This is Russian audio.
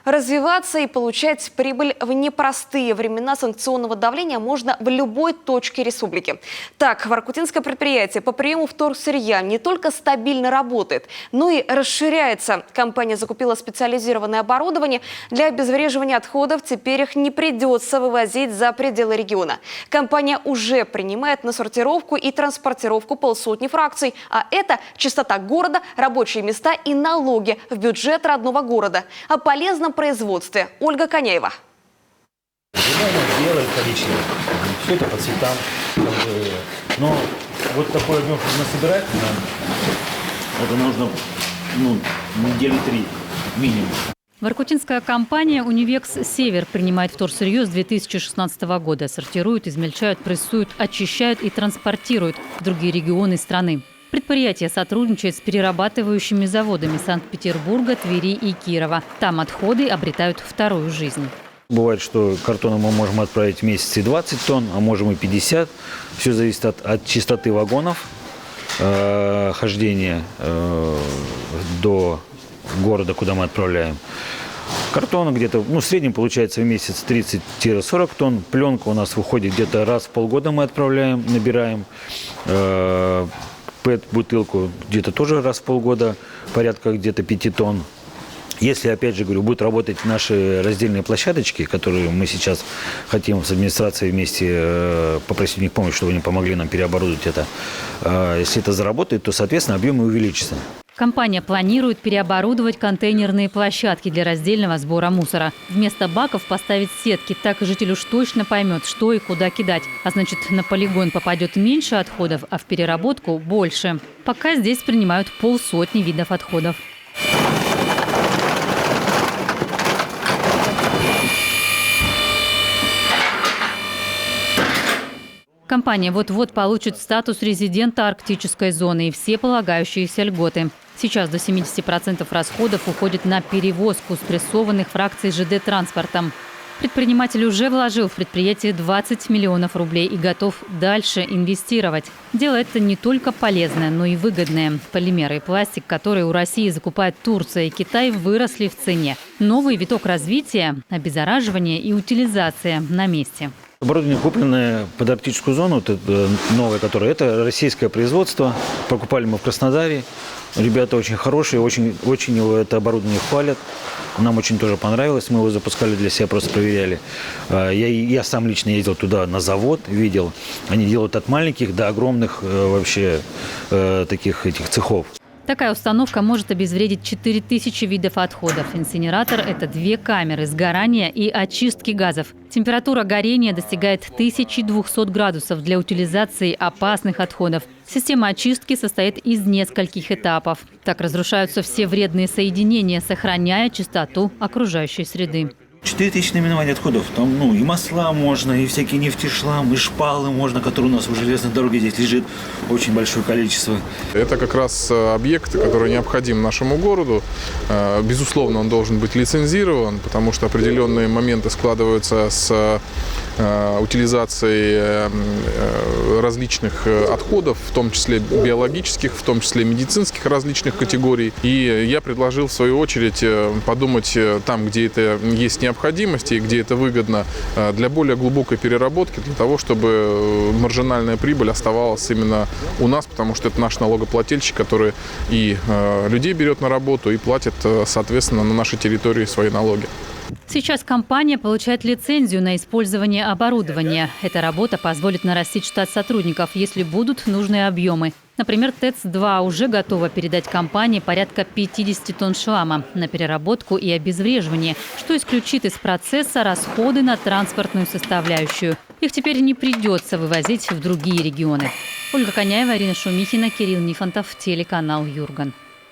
Развиваться и получать прибыль в непростые времена санкционного давления можно в любой точке республики. Так, воркутинское предприятие по приему вторсырья не только стабильно работает, но и расширяется. Компания закупила специализированное оборудование для обезвреживания отходов. Теперь их не придется вывозить за пределы региона. Компания уже принимает на сортировку и транспортировку полсотни фракций. А это чистота города, рабочие места и налоги в бюджет родного города. О полезном производстве. Ольга Коняева. Белое, коричневое. Все это по цветам. Но вот такой объем, чтобы насобирать, это нужно недели 3 минимум. Воркутинская компания «Унивекс Север» принимает вторсырье с 2016 года. Сортируют, измельчают, прессуют, очищают и транспортируют в другие регионы страны. Предприятие сотрудничает с перерабатывающими заводами Санкт-Петербурга, Твери и Кирова. Там отходы обретают вторую жизнь. Бывает, что картона мы можем отправить в месяц и 20 тонн, а можем и 50. Все зависит от чистоты вагонов, хождения до города, куда мы отправляем. Картона где-то, в среднем получается в месяц 30-40 тонн. Пленка у нас выходит где-то раз в полгода мы отправляем, набираем. ПЭТ-бутылку где-то тоже раз в полгода, порядка где-то 5 тонн. Если, опять же говорю, будут работать наши раздельные площадочки, которые мы сейчас хотим с администрацией вместе попросить у них помощи, чтобы они помогли нам переоборудовать это. Если это заработает, то, соответственно, объемы увеличатся. Компания планирует переоборудовать контейнерные площадки для раздельного сбора мусора. Вместо баков поставить сетки. Так житель уж точно поймет, что и куда кидать. А значит, на полигон попадет меньше отходов, а в переработку – больше. Пока здесь принимают полсотни видов отходов. Компания вот-вот получит статус резидента арктической зоны и все полагающиеся льготы. Сейчас до 70% расходов уходит на перевозку спрессованных фракций ЖД-транспортом. Предприниматель уже вложил в предприятие 20 миллионов рублей и готов дальше инвестировать. Дело это не только полезное, но и выгодное. Полимеры и пластик, которые у России закупают Турция и Китай, выросли в цене. Новый виток развития – обеззараживание и утилизация на месте. Оборудование, купленное под арктическую зону, это новое, это российское производство. Покупали мы в Краснодаре. Ребята очень хорошие, очень это оборудование хвалят. Нам очень тоже понравилось. Мы его запускали для себя, просто проверяли. Я сам лично ездил туда на завод, видел. Они делают от маленьких до огромных вообще таких цехов. Такая установка может обезвредить 4000 видов отходов. Инсинератор – это 2 камеры сгорания и очистки газов. Температура горения достигает 1200 градусов для утилизации опасных отходов. Система очистки состоит из нескольких этапов. Так разрушаются все вредные соединения, сохраняя чистоту окружающей среды. 4000 наименований отходов. Там, и масла можно, и всякие нефтешлам, и шпалы можно, которые у нас у железной дороги здесь лежит. Очень большое количество. Это как раз объект, который необходим нашему городу. Безусловно, он должен быть лицензирован, потому что определенные моменты складываются с утилизацией различных отходов, в том числе биологических, в том числе медицинских различных категорий. И я предложил, в свою очередь, подумать там, где это есть необходимость и где это выгодно, для более глубокой переработки, для того, чтобы маржинальная прибыль оставалась именно у нас, потому что это наш налогоплательщик, который и людей берет на работу, и платит, соответственно, на нашей территории свои налоги. Сейчас компания получает лицензию на использование оборудования. Эта работа позволит нарастить штат сотрудников, если будут нужные объемы. Например, ТЭЦ-2 уже готова передать компании порядка 50 тонн шлама на переработку и обезвреживание, что исключит из процесса расходы на транспортную составляющую. Их теперь не придется вывозить в другие регионы. Ольга Коняева, Ирина Шумихина, Кирилл Нифонтов, телеканал Юрган.